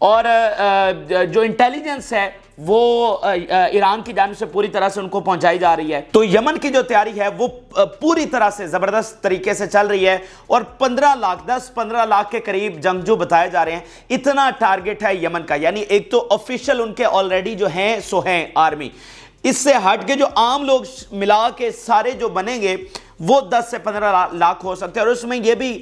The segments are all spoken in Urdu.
اور جو انٹیلیجنس ہے وہ ایران کی جانب سے پوری طرح سے ان کو پہنچائی جا رہی ہے. تو یمن کی جو تیاری ہے وہ پوری طرح سے زبردست طریقے سے چل رہی ہے اور 10-15 لاکھ کے قریب جنگجو بتائے جا رہے ہیں. اتنا ٹارگٹ ہے یمن کا. یعنی ایک تو آفیشل ان کے آلریڈی جو ہیں سو ہیں آرمی. اس سے ہٹ کے جو عام لوگ ملا کے سارے جو بنیں گے وہ 10 سے 15 لاکھ ہو سکتے ہیں. اور اس میں یہ بھی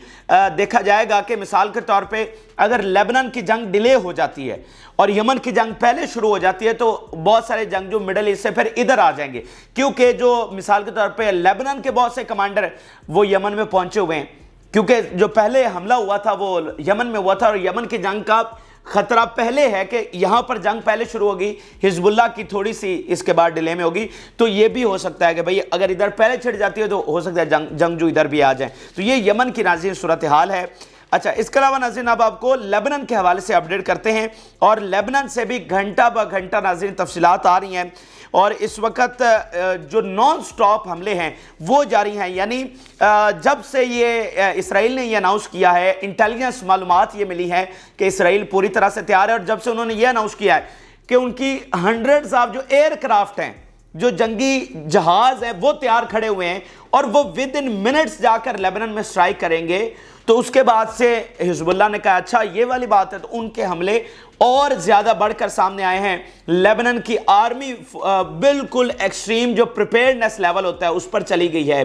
دیکھا جائے گا کہ مثال کے طور پہ اگر لیبنان کی جنگ ڈیلے ہو جاتی ہے اور یمن کی جنگ پہلے شروع ہو جاتی ہے تو بہت سارے جنگ جو مڈل ایسٹ سے پھر ادھر آ جائیں گے, کیونکہ جو مثال کے طور پہ لیبنان کے بہت سے کمانڈر وہ یمن میں پہنچے ہوئے ہیں, کیونکہ جو پہلے حملہ ہوا تھا وہ یمن میں ہوا تھا اور یمن کی جنگ کا خطرہ پہلے ہے کہ یہاں پر جنگ پہلے شروع ہوگی, حزب اللہ کی تھوڑی سی اس کے بعد ڈیلے میں ہوگی. تو یہ بھی ہو سکتا ہے کہ بھئی اگر ادھر پہلے چھڑ جاتی ہے تو ہو سکتا ہے جنگ جو ادھر بھی آ جائیں. تو یہ یمن کی ناظرین صورتحال ہے. اچھا, اس کے علاوہ ناظرین اب آپ کو لیبنان کے حوالے سے اپڈیٹ کرتے ہیں اور لیبنان سے بھی گھنٹہ بہ گھنٹہ ناظرین تفصیلات آ رہی ہیں. اور اس وقت جو نان سٹاپ حملے ہیں وہ جاری ہیں. یعنی جب سے یہ اسرائیل نے یہ اناؤنس کیا ہے, انٹیلیجنس معلومات یہ ملی ہے کہ اسرائیل پوری طرح سے تیار ہے, اور جب سے انہوں نے یہ اناؤنس کیا ہے کہ ان کی ہنڈریڈز آف جو ایئر کرافٹ ہیں, جو جنگی جہاز ہیں وہ تیار کھڑے ہوئے ہیں اور وہ ود ان منٹس جا کر لیبنان میں سٹرائک کریں گے. تو اس کے بعد سے حزب اللہ نے کہا اچھا یہ والی بات ہے, تو ان کے حملے اور زیادہ بڑھ کر سامنے آئے ہیں. لیبنان کی آرمی بالکل ایکسٹریم جو پریپیئرنس لیول ہوتا ہے اس پر چلی گئی ہے.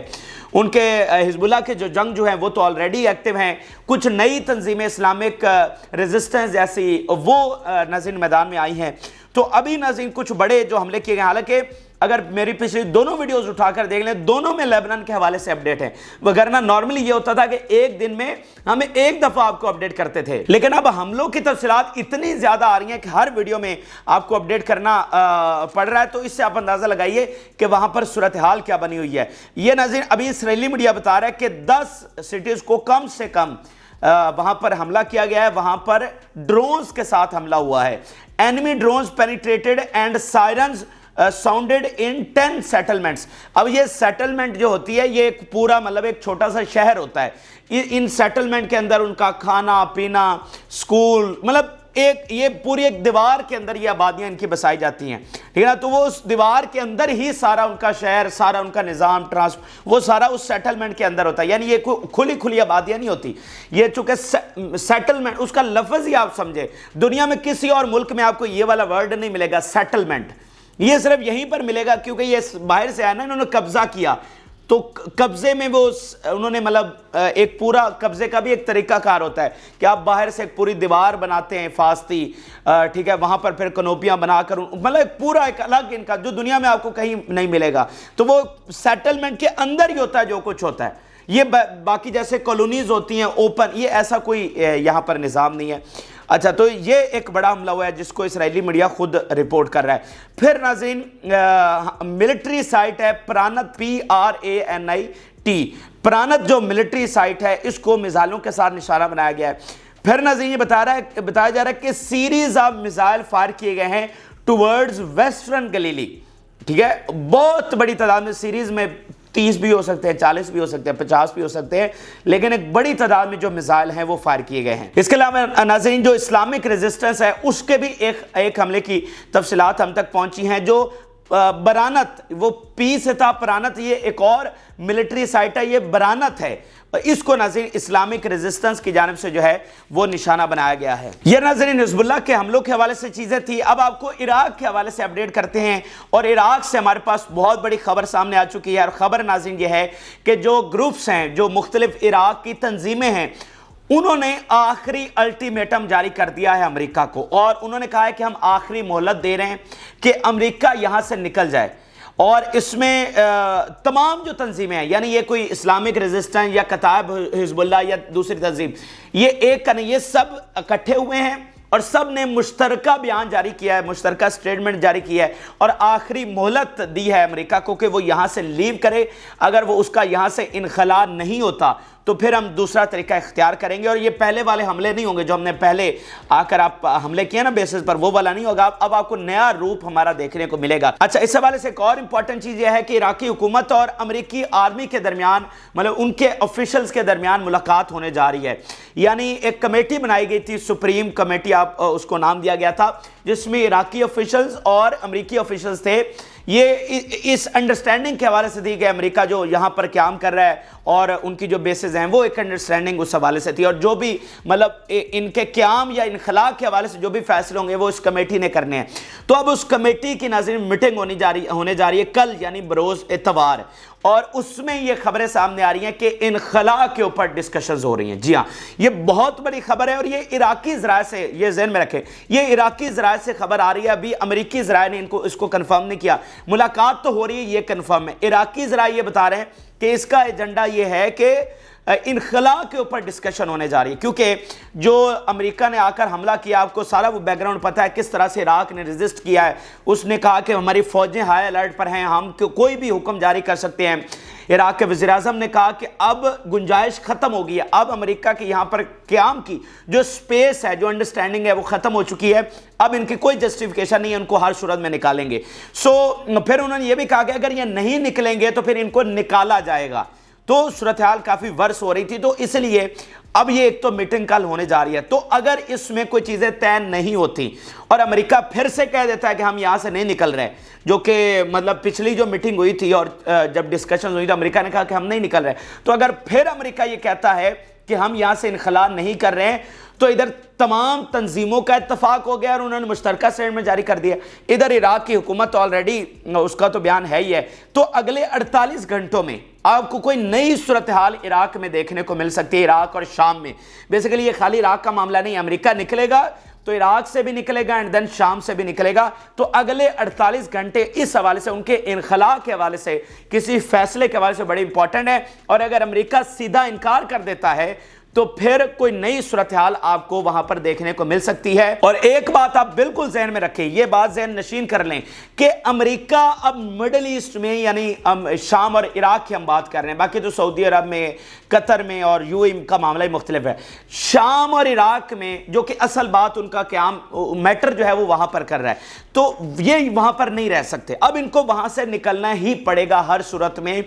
ان کے حزب اللہ کے جو جنگ جو ہیں وہ تو آلریڈی ایکٹیو ہیں. کچھ نئی تنظیمیں اسلامک ریزسٹنس جیسی وہ ناظرین میدان میں آئی ہیں. تو ابھی ناظرین کچھ بڑے جو حملے کیے گئے, حالانکہ اگر میری پچھلی دونوں ویڈیوز اٹھا کر دیکھ لیں دونوں میں لیبنان کے حوالے سے اپڈیٹ ہے, وگرنہ نارملی یہ ہوتا تھا کہ ایک دن میں ہمیں ایک دفعہ آپ کو اپڈیٹ کرتے تھے. لیکن اب حملوں کی تفصیلات اتنی زیادہ آ رہی ہیں کہ ہر ویڈیو میں آپ کو اپڈیٹ کرنا پڑ رہا ہے. تو اس سے آپ اندازہ لگائیے کہ وہاں پر صورتحال کیا بنی ہوئی ہے. یہ ناظرین ابھی اسرائیلی میڈیا بتا رہا ہے کہ 10 سٹیز کو کم سے کم وہاں پر حملہ کیا گیا ہے. وہاں پر ڈرونز کے ساتھ حملہ ہوا ہے. enemy drones penetrated and sirens sounded in 10 settlements. اب یہ سیٹلمنٹ جو ہوتی ہے یہ ایک پورا مطلب ایک چھوٹا سا شہر ہوتا ہے. ان سیٹلمنٹ کے اندر ان کا کھانا پینا, سکول, مطلب یہ پوری ایک دیوار کے اندر یہ آبادیاں ان کی بسائی جاتی ہیں, ٹھیک ہے نا. تو وہ اس دیوار کے اندر ہی سارا ان کا شہر, سارا ان کا نظام وہ سارا اس سیٹلمنٹ کے اندر ہوتا ہے. یعنی یہ کھلی آبادیاں نہیں ہوتی. یہ چونکہ سیٹلمنٹ اس کا لفظ ہی آپ سمجھے, دنیا میں کسی اور ملک میں آپ کو یہ والا ورڈ نہیں ملے گا سیٹلمنٹ. یہ صرف یہیں پر ملے گا کیونکہ یہ باہر سے آیا نا, انہوں نے قبضہ کیا. تو قبضے میں وہ انہوں نے مطلب ایک پورا قبضے کا بھی ایک طریقہ کار ہوتا ہے کہ آپ باہر سے ایک پوری دیوار بناتے ہیں فاستی, ٹھیک ہے, وہاں پر پھر کنوپیاں بنا کر مطلب پورا ایک الگ ان کا جو دنیا میں آپ کو کہیں نہیں ملے گا. تو وہ سیٹلمنٹ کے اندر ہی ہوتا ہے جو کچھ ہوتا ہے. یہ باقی جیسے کالونیز ہوتی ہیں اوپن, یہ ایسا کوئی یہاں پر نظام نہیں ہے. اچھا, تو یہ ایک بڑا حملہ ہوا ہے جس کو اسرائیلی میڈیا خود رپورٹ کر رہا ہے. پھر ناظرین ملٹری سائٹ ہے پرانت PRANIT, پرانت جو ملٹری سائٹ ہے اس کو میزائلوں کے ساتھ نشانہ بنایا گیا ہے. پھر ناظرین یہ بتایا جا رہا ہے کہ سیریز آف میزائل فائر کیے گئے ہیں ٹورڈز ویسٹرن گلیلی, ٹھیک ہے. بہت بڑی تعداد میں, سیریز میں 30 بھی ہو سکتے ہیں, 40 بھی ہو سکتے ہیں, 50 بھی ہو سکتے ہیں, لیکن ایک بڑی تعداد میں جو میزائل ہیں وہ فائر کیے گئے ہیں. اس کے علاوہ ناظرین جو اسلامک ریزسٹنس ہے اس کے بھی ایک حملے کی تفصیلات ہم تک پہنچی ہیں. جو برانت, وہ پی سے تھا پرانت, یہ ایک اور ملٹری سائٹ ہے, یہ برانت ہے. اس کو ناظرین اسلامک ریزسٹنس کی جانب سے جو ہے وہ نشانہ بنایا گیا ہے. یہ ناظرین حزب اللہ کے حملوں کے حوالے سے چیزیں تھی. اب آپ کو عراق کے حوالے سے اپڈیٹ کرتے ہیں, اور عراق سے ہمارے پاس بہت بڑی خبر سامنے آ چکی ہے. اور خبر ناظرین یہ ہے کہ جو گروپس ہیں, جو مختلف عراق کی تنظیمیں ہیں, انہوں نے آخری الٹیمیٹم جاری کر دیا ہے امریکہ کو, اور انہوں نے کہا ہے کہ ہم آخری مہلت دے رہے ہیں کہ امریکہ یہاں سے نکل جائے. اور اس میں تمام جو تنظیمیں ہیں, یعنی یہ کوئی اسلامک ریزسٹنس یا کتائب حزب اللہ یا دوسری تنظیم, یہ ایک کا نہیں, یہ سب اکٹھے ہوئے ہیں اور سب نے مشترکہ بیان جاری کیا ہے, مشترکہ سٹیٹمنٹ جاری کیا ہے, اور آخری مہلت دی ہے امریکہ کو کہ وہ یہاں سے لیو کرے. اگر وہ اس کا یہاں سے انخلا نہیں ہوتا تو پھر ہم دوسرا طریقہ اختیار کریں گے، اور یہ پہلے والے حملے نہیں ہوں گے جو ہم نے پہلے آ کر آپ حملے کیے نا بیسز پر، وہ والا نہیں ہوگا، اب آپ کو نیا روپ ہمارا دیکھنے کو ملے گا۔ اچھا، اس حوالے سے ایک اور امپورٹنٹ چیز یہ ہے کہ عراقی حکومت اور امریکی آرمی کے درمیان، مطلب ان کے آفیشلز کے درمیان ملاقات ہونے جا رہی ہے، یعنی ایک کمیٹی بنائی گئی تھی، سپریم کمیٹی آپ اس کو نام دیا گیا تھا، جس میں عراقی آفیشلز اور امریکی آفیشلز تھے۔ یہ اس انڈرسٹینڈنگ کے حوالے سے دی گئی، امریکہ جو یہاں پر قیام کر رہا ہے اور ان کی جو بیسز ہیں وہ ایک انڈرسٹینڈنگ اس حوالے سے تھی، اور جو بھی مطلب ان کے قیام یا انخلاء کے حوالے سے جو بھی فیصلے ہوں گے وہ اس کمیٹی نے کرنے ہیں۔ تو اب اس کمیٹی کی ناظرین میٹنگ ہونے جا رہی ہے کل، یعنی بروز اتوار، اور اس میں یہ خبریں سامنے آ رہی ہیں کہ انخلاء کے اوپر ڈسکشنز ہو رہی ہیں۔ جی ہاں، یہ بہت بڑی خبر ہے، اور یہ عراقی ذرائع سے، یہ ذہن میں رکھیں، یہ عراقی ذرائع سے خبر آ رہی ہے، ابھی امریکی ذرائع نے اس کو کنفرم نہیں کیا۔ ملاقات تو ہو رہی ہے، یہ کنفرم ہے، عراقی ذرائع یہ بتا رہے ہیں کہ اس کا ایجنڈا یہ ہے کہ انخلاء کے اوپر ڈسکشن ہونے جا رہی ہے، کیونکہ جو امریکہ نے آ کر حملہ کیا، آپ کو سارا وہ بیک گراؤنڈ پتہ ہے کس طرح سے عراق نے ریزسٹ کیا ہے۔ اس نے کہا کہ ہماری فوجیں ہائی الرٹ پر ہیں، ہم کوئی بھی حکم جاری کر سکتے ہیں۔ عراق کے وزیر اعظم نے کہا کہ اب گنجائش ختم ہو گئی ہے، اب امریکہ کے یہاں پر قیام کی جو سپیس ہے، جو انڈرسٹینڈنگ ہے، وہ ختم ہو چکی ہے، اب ان کی کوئی جسٹیفیکیشن نہیں ہے، ان کو ہر صورت میں نکالیں گے۔ پھر انہوں نے یہ بھی کہا کہ اگر یہ نہیں نکلیں گے تو پھر ان کو نکالا جائے گا۔ تو صورتحال کافی ورس ہو رہی تھی، تو اس لیے اب یہ ایک تو میٹنگ کل ہونے جا رہی ہے، تو اگر اس میں کوئی چیزیں طے نہیں ہوتی اور امریکہ پھر سے کہہ دیتا ہے کہ ہم یہاں سے نہیں نکل رہے، جو کہ مطلب پچھلی جو میٹنگ ہوئی تھی اور جب ڈسکشن ہوئی تو امریکہ نے کہا کہ ہم نہیں نکل رہے، تو اگر پھر امریکہ یہ کہتا ہے کہ ہم یہاں سے انخلاء نہیں کر رہے ہیں، تو ادھر تمام تنظیموں کا اتفاق ہو گیا اور انہوں نے مشترکہ اسٹیٹمنٹ جاری کر دیا۔ ادھر عراق کی حکومت آلریڈی اس کا تو بیان ہے ہی ہے، تو اگلے 48 گھنٹوں میں آپ کو کوئی نئی صورتحال عراق میں دیکھنے کو مل سکتی ہے، عراق اور شام میں۔ بیسیکلی یہ خالی عراق کا معاملہ نہیں، امریکہ نکلے گا تو عراق سے بھی نکلے گا اینڈ دین شام سے بھی نکلے گا، تو اگلے 48 گھنٹے اس حوالے سے، ان کے انخلاء کے حوالے سے، کسی فیصلے کے حوالے سے بڑی امپورٹنٹ ہے، اور اگر امریکہ سیدھا انکار کر دیتا ہے تو پھر کوئی نئی صورتحال آپ کو وہاں پر دیکھنے کو مل سکتی ہے۔ اور ایک بات آپ بالکل ذہن میں رکھیں، یہ بات ذہن نشین کر لیں کہ امریکہ اب مڈل ایسٹ میں، یعنی شام اور عراق کی ہم بات کر رہے ہیں، باقی تو سعودی عرب میں، قطر میں اور یو اے کا معاملہ ہی مختلف ہے، شام اور عراق میں جو کہ اصل بات ان کا قیام میٹر جو ہے وہ وہاں پر کر رہا ہے، تو یہ وہاں پر نہیں رہ سکتے، اب ان کو وہاں سے نکلنا ہی پڑے گا ہر صورت میں۔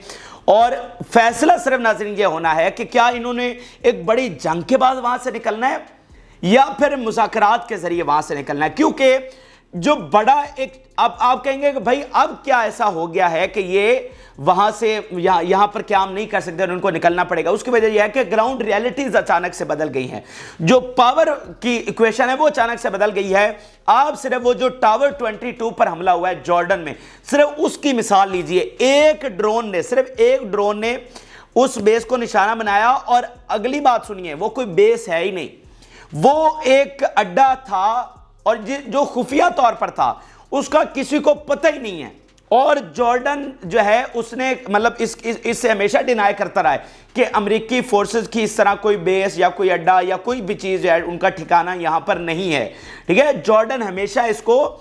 اور فیصلہ صرف ناظرین یہ ہونا ہے کہ کیا انہوں نے ایک بڑی جنگ کے بعد وہاں سے نکلنا ہے یا پھر مذاکرات کے ذریعے وہاں سے نکلنا ہے، کیونکہ جو بڑا ایک، اب آپ کہیں گے کہ بھائی اب کیا ایسا ہو گیا ہے کہ یہ وہاں سے یہاں پر قیام نہیں کر سکتے اور ان کو نکلنا پڑے گا۔ اس کی وجہ یہ ہے کہ گراؤنڈ ریئلٹیز اچانک سے بدل گئی ہیں، جو پاور کی ایکویشن ہے وہ اچانک سے بدل گئی ہے۔ آپ صرف وہ جو ٹاور 22 پر حملہ ہوا ہے جارڈن میں، صرف اس کی مثال لیجئے، صرف ایک ڈرون نے اس بیس کو نشانہ بنایا، اور اگلی بات سنیے، وہ کوئی بیس ہے ہی نہیں، وہ ایک اڈا تھا اور جو خفیہ طور پر تھا، اس کا کسی کو پتہ ہی نہیں ہے، اور جارڈن جو ہے اس نے مطلب اس سے ہمیشہ ڈینائی کرتا رہا ہے کہ امریکی فورسز کی اس طرح کوئی بیس یا کوئی اڈا یا کوئی بھی چیز جو ہے ان کا ٹھکانہ یہاں پر نہیں ہے، ٹھیک ہے۔ جارڈن ہمیشہ اس کو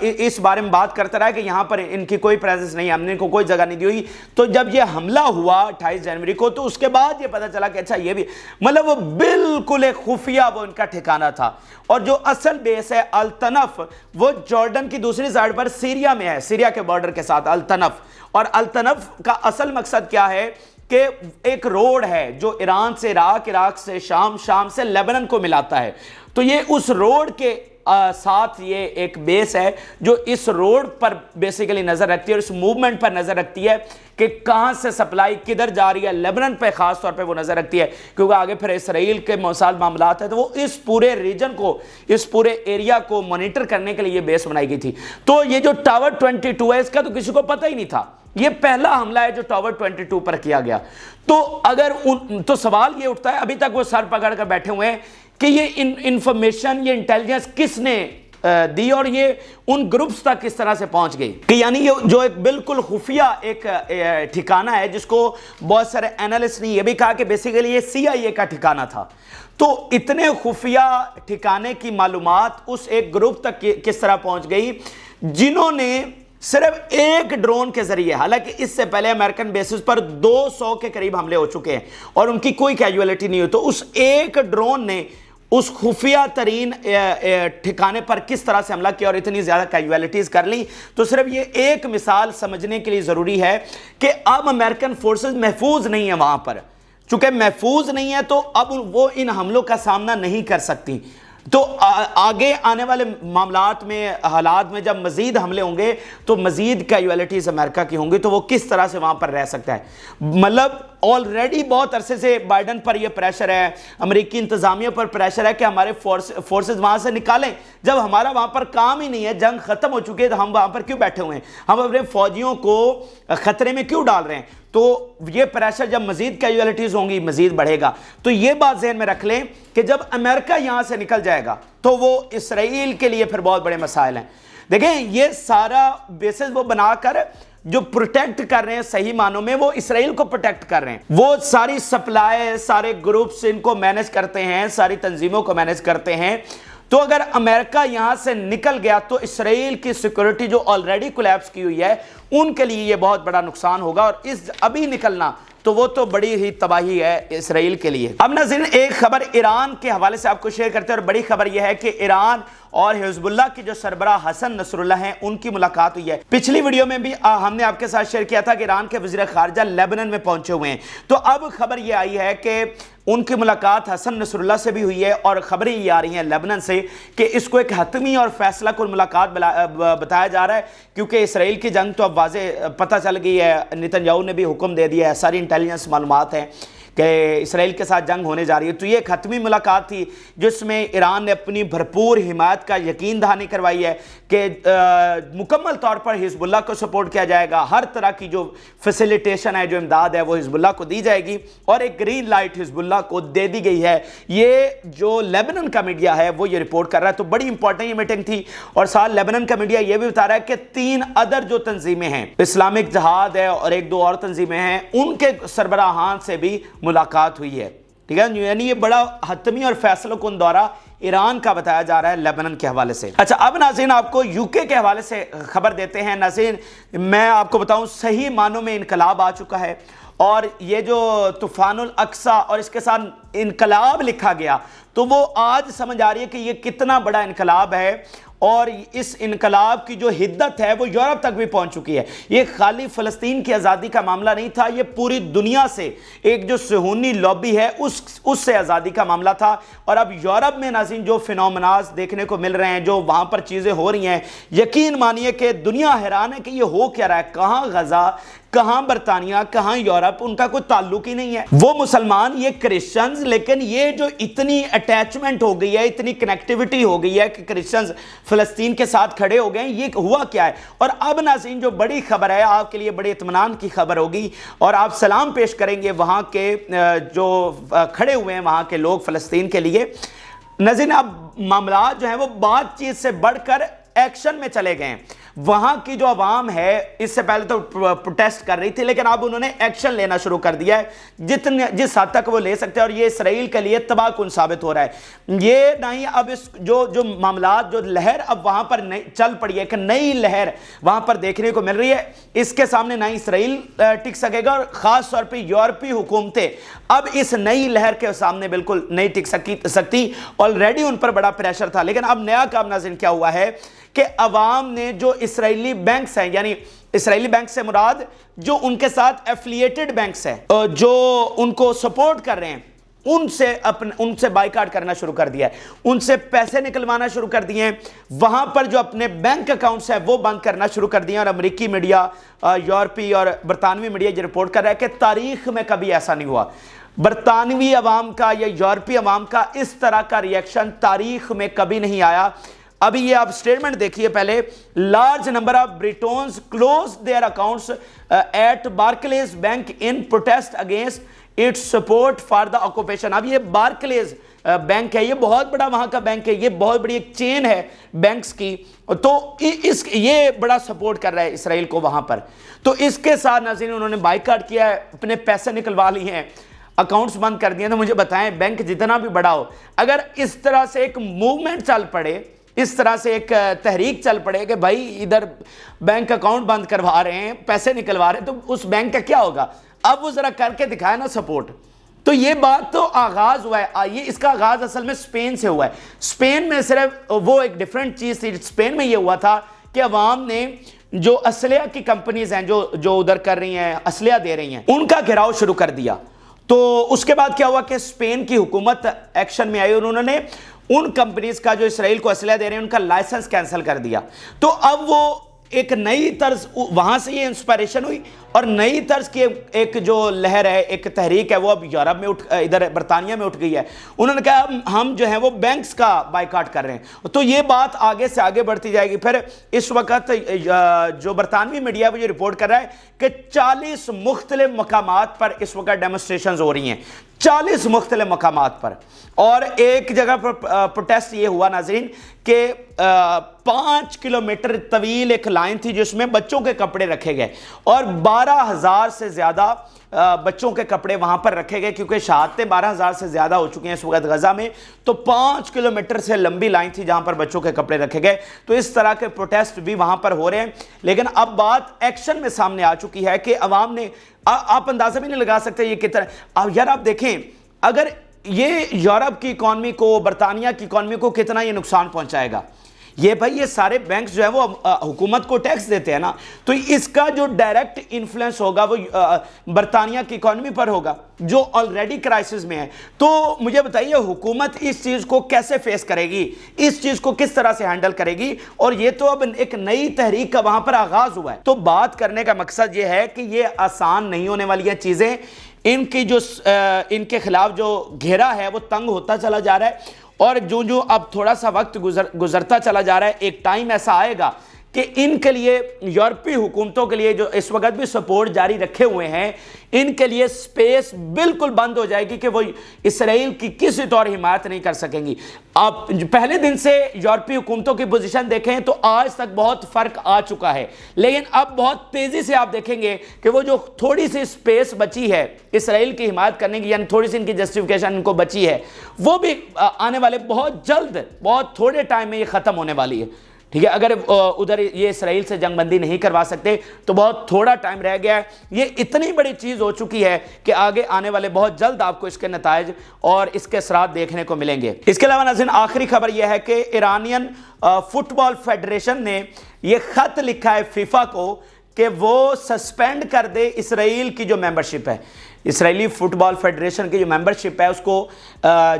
اس بارے میں بات کرتا رہا کہ یہاں پر ان کی کوئی پریزنس نہیں، ہم نے ان کو کوئی جگہ نہیں دی ہوئی۔ تو جب یہ حملہ ہوا 28 جنوری کو، تو اس کے بعد یہ پتہ چلا کہ اچھا یہ بھی مطلب وہ بالکل ایک خفیہ وہ ان کا ٹھکانہ تھا، اور جو اصل بیس ہے الطنف، وہ جارڈن کی دوسری سائڈ پر سیریا میں ہے، سیریا کے بارڈر کے ساتھ الطنف، اور الطنف کا اصل مقصد کیا ہے کہ ایک روڈ ہے جو ایران سے عراق، عراق سے شام، شام سے لیبنن کو ملاتا ہے، تو یہ اس روڈ کے ساتھ یہ ایک بیس ہے جو اس روڈ پر بیسیکلی نظر رکھتی ہے اور اس موومنٹ پر نظر رکھتی ہے کہ کہاں سے سپلائی کدھر جا رہی ہے، لیبنن پہ خاص طور پہ وہ نظر رکھتی ہے، کیونکہ آگے پھر اسرائیل کے موسال معاملات ہیں، تو وہ اس پورے ریجن کو، اس پورے ایریا کو مانیٹر کرنے کے لیے یہ بیس بنائی گئی تھی۔ تو یہ جو ٹاور 22 ہے، اس کا تو کسی کو پتہ ہی نہیں تھا، یہ پہلا حملہ ہے جو ٹاور 22 پر کیا گیا۔ تو اگر تو سوال یہ اٹھتا ہے، ابھی تک وہ سر پکڑ کر بیٹھے ہوئے ہیں کہ یہ انفارمیشن، یہ انٹیلیجنس کس نے دی اور یہ ان گروپس تک کس طرح سے پہنچ گئی، کہ یعنی یہ جو ایک بالکل خفیہ ایک ٹھکانہ ہے، جس کو بہت سارے اینالسٹ نے یہ بھی کہا کہ بیسیکلی یہ CIA کا ٹھکانہ تھا۔ تو اتنے خفیہ ٹھکانے کی معلومات اس ایک گروپ تک کس طرح پہنچ گئی جنہوں نے صرف ایک ڈرون کے ذریعے، حالانکہ اس سے پہلے امریکن بیسز پر 200 کے قریب حملے ہو چکے ہیں اور ان کی کوئی کیجویلٹی نہیں ہوئی، تو اس ایک ڈرون نے اس خفیہ ترین ٹھکانے پر کس طرح سے حملہ کیا اور اتنی زیادہ کیجویلٹیز کر لی۔ تو صرف یہ ایک مثال سمجھنے کے لیے ضروری ہے کہ اب امریکن فورسز محفوظ نہیں ہیں وہاں پر، چونکہ محفوظ نہیں ہے تو اب وہ ان حملوں کا سامنا نہیں کر سکتی۔ تو آگے آنے والے معاملات میں، حالات میں جب مزید حملے ہوں گے تو مزید کیجویلٹیز امریکہ کی ہوں گی، تو وہ کس طرح سے وہاں پر رہ سکتا ہے۔ مطلب آلریڈی بہت عرصے سے بائیڈن پر یہ پریشر ہے، امریکی انتظامیہ پر پریشر ہے کہ ہمارے فورسز وہاں سے نکالیں، جب ہمارا وہاں پر کام ہی نہیں ہے، جنگ ختم ہو چکی ہے تو ہم وہاں پر کیوں بیٹھے ہوئے ہیں، ہم اپنے فوجیوں کو خطرے میں کیوں ڈال رہے ہیں۔ تو یہ پریشر جب مزید کیجویلٹیز ہوں گی مزید بڑھے گا۔ تو یہ بات ذہن میں رکھ لیں کہ جب امریکہ یہاں سے نکل جائے گا تو وہ اسرائیل کے لیے پھر بہت بڑے مسائل ہیں۔ دیکھیں یہ سارا بیسز وہ بنا کر جو پروٹیکٹ کر رہے ہیں، صحیح معنوں میں وہ اسرائیل کو پروٹیکٹ کر رہے ہیں، وہ ساری سپلائی، سارے گروپس ان کو مینج کرتے ہیں، ساری تنظیموں کو مینج کرتے ہیں۔ تو اگر امریکہ یہاں سے نکل گیا تو اسرائیل کی سیکورٹی جو آلریڈی کولیپس کی ہوئی ہے ان کے لیے یہ بہت بڑا نقصان ہوگا، اور اس ابھی نکلنا تو وہ تو بڑی ہی تباہی ہے اسرائیل کے لیے۔ اب ناظرین ایک خبر ایران کے حوالے سے آپ کو شیئر کرتے ہیں، اور بڑی خبر یہ ہے کہ ایران اور حزب اللہ کی جو سربراہ حسن نصر اللہ ہیں ان کی ملاقات ہوئی ہے۔ پچھلی ویڈیو میں بھی ہم نے آپ کے ساتھ شیئر کیا تھا کہ ایران کے وزیر خارجہ لیبنان میں پہنچے ہوئے ہیں، تو اب خبر یہ آئی ہے کہ ان کی ملاقات حسن نصر اللہ سے بھی ہوئی ہے، اور خبریں یہ آ رہی ہیں لیبنان سے کہ اس کو ایک حتمی اور فیصلہ کن ملاقات بتایا جا رہا ہے، کیونکہ اسرائیل کی جنگ تو اب واضح پتہ چل گئی ہے، نیتن یاہو نے بھی حکم دے دیا ہے، ساری انٹیلیجنس معلومات ہیں کہ اسرائیل کے ساتھ جنگ ہونے جا رہی ہے۔ تو یہ ایک حتمی ملاقات تھی جس میں ایران نے اپنی بھرپور حمایت کا یقین دہانی کروائی ہے کہ مکمل طور پر حزب اللہ کو سپورٹ کیا جائے گا، ہر طرح کی جو فیسیلیٹیشن ہے، جو امداد ہے وہ حزب اللہ کو دی جائے گی، اور ایک گرین لائٹ حزب اللہ کو دے دی گئی ہے۔ یہ جو لیبنان کا میڈیا ہے وہ یہ رپورٹ کر رہا ہے، تو بڑی امپورٹنٹ یہ میٹنگ تھی، اور ساتھ لیبنان کا میڈیا یہ بھی بتا رہا ہے کہ 3 ادر جو تنظیمیں ہیں، اسلامک جہاد ہے اور 1-2 اور تنظیمیں ہیں، ان کے سربراہان سے بھی ملاقات ہوئی ہے، ٹھیک ہے، یعنی یہ بڑا حتمی اور فیصلہ کن دورہ ایران کا بتایا جا رہا ہے لیبنان کے حوالے سے۔ اچھا اب ناظرین آپ کو یوکے کے حوالے سے خبر دیتے ہیں۔ ناظرین میں آپ کو بتاؤں صحیح معنوں میں انقلاب آ چکا ہے، اور یہ جو طوفان الاقصی اور اس کے ساتھ انقلاب لکھا گیا تو وہ آج سمجھ آ رہی ہے کہ یہ کتنا بڑا انقلاب ہے، اور اس انقلاب کی جو حدت ہے وہ یورپ تک بھی پہنچ چکی ہے۔ یہ خالی فلسطین کی آزادی کا معاملہ نہیں تھا، یہ پوری دنیا سے ایک جو صہیونی لابی ہے اس سے آزادی کا معاملہ تھا، اور اب یورپ میں ناظرین جو فینومناز دیکھنے کو مل رہے ہیں، جو وہاں پر چیزیں ہو رہی ہیں، یقین مانیے کہ دنیا حیران ہے کہ یہ ہو کیا رہا ہے، کہاں غزہ، کہاں برطانیہ، کہاں یورپ، ان کا کوئی تعلق ہی نہیں ہے، وہ مسلمان، یہ کرسچنز، لیکن یہ جو اتنی اٹیچمنٹ ہو گئی ہے، اتنی کنیکٹیوٹی ہو گئی ہے کہ کرسچنز فلسطین کے ساتھ کھڑے ہو گئے ہیں، یہ ہوا کیا ہے۔ اور اب ناظرین جو بڑی خبر ہے، آپ کے لیے بڑے اطمینان کی خبر ہوگی، اور آپ سلام پیش کریں گے وہاں کے جو کھڑے ہوئے ہیں وہاں کے لوگ فلسطین کے لیے۔ ناظرین اب معاملات جو ہیں وہ بات چیت سے بڑھ کر ایکشن میں چلے گئے ہیں۔ وہاں کی جو عوام ہے اس سے پہلے تو پروٹیسٹ کر رہی تھی، لیکن اب انہوں نے ایکشن لینا شروع کر دیا ہے جس حد تک وہ لے سکتے ہیں، اور یہ اسرائیل کے لیے تباہ کن ثابت ہو رہا ہے۔ یہ نہیں اب اس جو معاملات، جو لہر اب وہاں پر چل پڑی ہے، کہ نئی لہر وہاں پر دیکھنے کو مل رہی ہے، اس کے سامنے نہ اسرائیل ٹک سکے گا، اور خاص طور پہ یورپی حکومتیں اب اس نئی لہر کے سامنے بالکل نہیں ٹک سکتی۔ آلریڈی ان پر بڑا پریشر تھا، لیکن اب نیا کام ناظرین کیا ہوا ہے کہ عوام نے جو اسرائیلی بینکس ہیں، یعنی اسرائیلی بینک سے مراد جو ان کے ساتھ ایفیلیٹڈ بینکس ہیں، جو ان کو سپورٹ کر رہے ہیں، ان سے بائیکاٹ کرنا شروع کر دیا ہے، ان سے پیسے نکلوانا شروع کر دیے ہیں، وہاں پر جو اپنے بینک اکاؤنٹس ہیں وہ بند کرنا شروع کر دیے ہیں۔ اور امریکی میڈیا، یورپی اور برطانوی میڈیا یہ رپورٹ کر رہا ہے کہ تاریخ میں کبھی ایسا نہیں ہوا، برطانوی عوام کا یا یورپی عوام کا اس طرح کا ریئیکشن تاریخ میں کبھی نہیں آیا۔ ابھی یہ آپ سٹیٹمنٹ دیکھیے پہلے، large number of Britons close their accounts at Barclays bank in protest against its support for the occupation. اب یہ بارکلیز بینک ہے، یہ بہت بڑا وہاں کا بینک ہے، یہ بہت بڑی ایک چین ہے بینکس کی، تو یہ بڑا سپورٹ کر رہا ہے اسرائیل کو وہاں پر۔ تو اس کے ساتھ ناظرین انہوں نے بائیکاٹ کیا ہے، اپنے پیسے نکلوا لیے ہیں، اکاؤنٹس بند کر دیے۔ تو مجھے بتائیں، بینک جتنا بھی بڑا ہو، اگر اس طرح سے ایک موومنٹ چل پڑے اس طرح سے ایک تحریک چل پڑے کہ بھائی ادھر بینک اکاؤنٹ بند کروا رہے ہیں، پیسے نکلوا رہے ہیں، تو اس بینک کا کیا ہوگا؟ اب وہ ذرا کر کے دکھائے نا سپورٹ۔ تو یہ بات تو آغاز ہوا ہے، یہ اس کا آغاز اصل میں اسپین سے ہوا ہے۔ اسپین میں صرف وہ ایک ڈیفرنٹ چیز تھی، اسپین میں یہ ہوا تھا کہ عوام نے جو اسلحہ کی کمپنیز ہیں جو ادھر کر رہی ہیں، اسلحہ دے رہی ہیں، ان کا گھراؤ شروع کر دیا۔ تو اس کے بعد کیا ہوا کہ اسپین کی حکومت ایکشن میں آئی اور انہوں نے ان کمپنیز کا جو اسرائیل کو اسلحہ دے رہے ہیں ان کا لائسنس کینسل کر دیا۔ تو اب وہ ایک نئی طرز، وہاں سے یہ انسپائریشن ہوئی اور نئی طرز کی ایک جو لہر ہے، ایک تحریک ہے، وہ اب یورپ میں ادھر برطانیہ میں اٹھ گئی ہے۔ انہوں نے کہا ہم جو ہیں وہ بینکس کا بائیکاٹ کر رہے ہیں۔ تو یہ بات آگے سے آگے بڑھتی جائے گی۔ پھر اس وقت جو برطانوی میڈیا وہ یہ رپورٹ کر رہا ہے کہ 40 مختلف مقامات پر اس وقت ڈیمونسٹریشنز ہو رہی ہیں، 40 مختلف مقامات پر۔ اور ایک جگہ پر پروٹیسٹ یہ ہوا ناظرین کہ 5 کلومیٹر طویل ایک لائن تھی جس میں بچوں کے کپڑے رکھے گئے اور 12,000 سے زیادہ بچوں کے کپڑے وہاں پر رکھے گئے، کیونکہ شہادتیں 12,000 سے زیادہ ہو چکی ہیں اس وقت غزہ میں۔ تو 5 کلومیٹر سے لمبی لائن تھی جہاں پر بچوں کے کپڑے رکھے گئے۔ تو اس طرح کے پروٹیسٹ بھی وہاں پر ہو رہے ہیں، لیکن اب بات ایکشن میں سامنے آ چکی ہے کہ عوام نے، آپ اندازہ بھی نہیں لگا سکتے یہ کتنا۔ اب یار آپ دیکھیں، اگر یہ یورپ کی اکانومی کو، برطانیہ کی اکانومی کو کتنا یہ نقصان پہنچائے گا۔ یہ بھائی یہ سارے بینکس جو ہیں وہ حکومت کو ٹیکس دیتے ہیں نا، تو اس کا جو ڈائریکٹ انفلوئنس ہوگا وہ برطانیہ کی اکانومی پر ہوگا جو آلریڈی کرائسس میں ہے۔ تو مجھے بتائیے حکومت اس چیز کو کیسے فیس کرے گی، اس چیز کو کس طرح سے ہینڈل کرے گی؟ اور یہ تو اب ایک نئی تحریک کا وہاں پر آغاز ہوا ہے۔ تو بات کرنے کا مقصد یہ ہے کہ یہ آسان نہیں ہونے والی ہیں چیزیں، ان کے خلاف جو گھیرا ہے وہ تنگ ہوتا چلا جا رہا ہے، اور جو اب تھوڑا سا وقت گزرتا چلا جا رہا ہے، ایک ٹائم ایسا آئے گا کہ ان کے لیے، یورپی حکومتوں کے لیے جو اس وقت بھی سپورٹ جاری رکھے ہوئے ہیں، ان کے لیے سپیس بالکل بند ہو جائے گی کہ وہ اسرائیل کی کسی طور حمایت نہیں کر سکیں گی۔ آپ پہلے دن سے یورپی حکومتوں کی پوزیشن دیکھیں تو آج تک بہت فرق آ چکا ہے، لیکن اب بہت تیزی سے آپ دیکھیں گے کہ وہ جو تھوڑی سی سپیس بچی ہے اسرائیل کی حمایت کرنے کی، یعنی تھوڑی سی ان کی جسٹیفیکیشن ان کو بچی ہے، وہ بھی آنے والے بہت جلد، بہت تھوڑے ٹائم میں یہ ختم ہونے والی ہے۔ ٹھیک ہے، اگر ادھر یہ اسرائیل سے جنگ بندی نہیں کروا سکتے تو بہت تھوڑا ٹائم رہ گیا ہے۔ یہ اتنی بڑی چیز ہو چکی ہے کہ آگے آنے والے بہت جلد آپ کو اس کے نتائج اور اس کے اثرات دیکھنے کو ملیں گے۔ اس کے علاوہ ناظرین آخری خبر یہ ہے کہ ایرانین فٹ بال فیڈریشن نے یہ خط لکھا ہے فیفا کو کہ وہ سسپینڈ کر دے اسرائیل کی جو ممبرشپ ہے، اسرائیلی فٹ بال فیڈریشن کی جو ممبرشپ ہے اس کو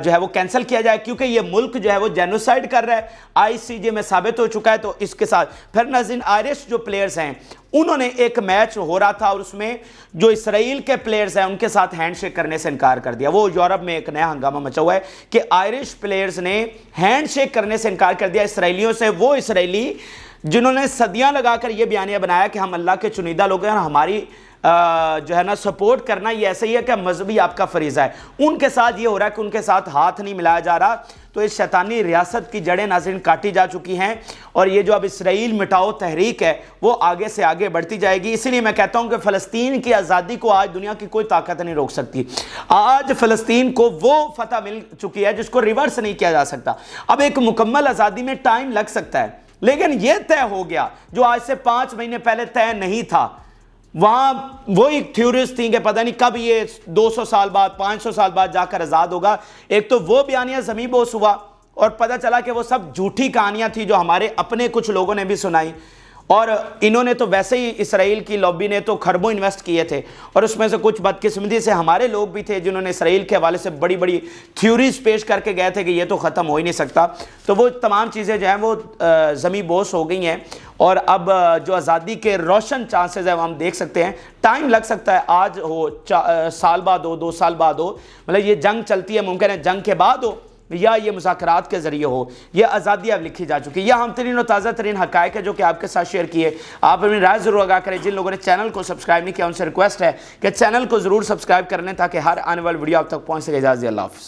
جو ہے وہ کینسل کیا جائے، کیونکہ یہ ملک جو ہے وہ جینوسائیڈ کر رہا ہے، ICJ میں ثابت ہو چکا ہے۔ تو اس کے ساتھ پھر ناظرین آئرش جو پلیئرز ہیں انہوں نے ایک میچ ہو رہا تھا اور اس میں جو اسرائیل کے پلیئرز ہیں ان کے ساتھ ہینڈ شیک کرنے سے انکار کر دیا۔ وہ یورپ میں ایک نیا ہنگامہ مچا ہوا ہے کہ آئرش پلیئرز نے ہینڈ شیک کرنے سے انکار کر دیا اسرائیلیوں سے، وہ اسرائیلی جنہوں نے صدیاں لگا کر یہ بیانیہ بنایا کہ ہم اللہ کے چنیدہ لوگ ہیں اور ہماری جو ہے نا سپورٹ کرنا یہ ایسا ہی ہے کہ مذہبی آپ کا فریضہ ہے۔ ان کے ساتھ یہ ہو رہا ہے کہ ان کے ساتھ ہاتھ نہیں ملایا جا رہا۔ تو اس شیطانی ریاست کی جڑیں ناظرین کاٹی جا چکی ہیں، اور یہ جو اب اسرائیل مٹاؤ تحریک ہے وہ آگے سے آگے بڑھتی جائے گی۔ اسی لیے میں کہتا ہوں کہ فلسطین کی آزادی کو آج دنیا کی کوئی طاقت نہیں روک سکتی۔ آج فلسطین کو وہ فتح مل چکی ہے جس کو ریورس نہیں کیا جا سکتا۔ اب ایک مکمل آزادی میں ٹائم لگ سکتا ہے، لیکن یہ طے ہو گیا جو آج سے 5 مہینے پہلے طے نہیں تھا۔ وہاں وہی تھیوریز تھیں کہ پتہ نہیں کب یہ 200 سال بعد 500 سال بعد جا کر آزاد ہوگا۔ ایک تو وہ بیانیہ زمیں بوس ہوا اور پتہ چلا کہ وہ سب جھوٹی کہانیاں تھیں جو ہمارے اپنے کچھ لوگوں نے بھی سنائی، اور انہوں نے تو ویسے ہی اسرائیل کی لابی نے تو خربوں انویسٹ کیے تھے، اور اس میں سے کچھ بدقسمتی سے ہمارے لوگ بھی تھے جنہوں نے اسرائیل کے حوالے سے بڑی بڑی تھیوریز پیش کر کے گئے تھے کہ یہ تو ختم ہو ہی نہیں سکتا۔ تو وہ تمام چیزیں جو ہیں وہ زمیں بوس ہو گئی ہیں، اور اب جو آزادی کے روشن چانسز ہیں وہ ہم دیکھ سکتے ہیں۔ ٹائم لگ سکتا ہے، آج ہو، سال بعد ہو، 2 سال بعد ہو، مطلب یہ جنگ چلتی ہے، ممکن ہے جنگ کے بعد ہو یا یہ مذاکرات کے ذریعے ہو۔ یہ آزادی اب لکھی جا چکی ہے، یہ اہم ترین اور تازہ ترین حقائق ہے جو کہ آپ کے ساتھ شیئر کیے۔ آپ اپنی رائے ضرور آگاہ کریں۔ جن لوگوں نے چینل کو سبسکرائب نہیں کیا ان سے ریکویسٹ ہے کہ چینل کو ضرور سبسکرائب کر لیں تاکہ ہر آنے والی ویڈیو آپ تک پہنچ سکے۔ اجازت اللہ حافظ۔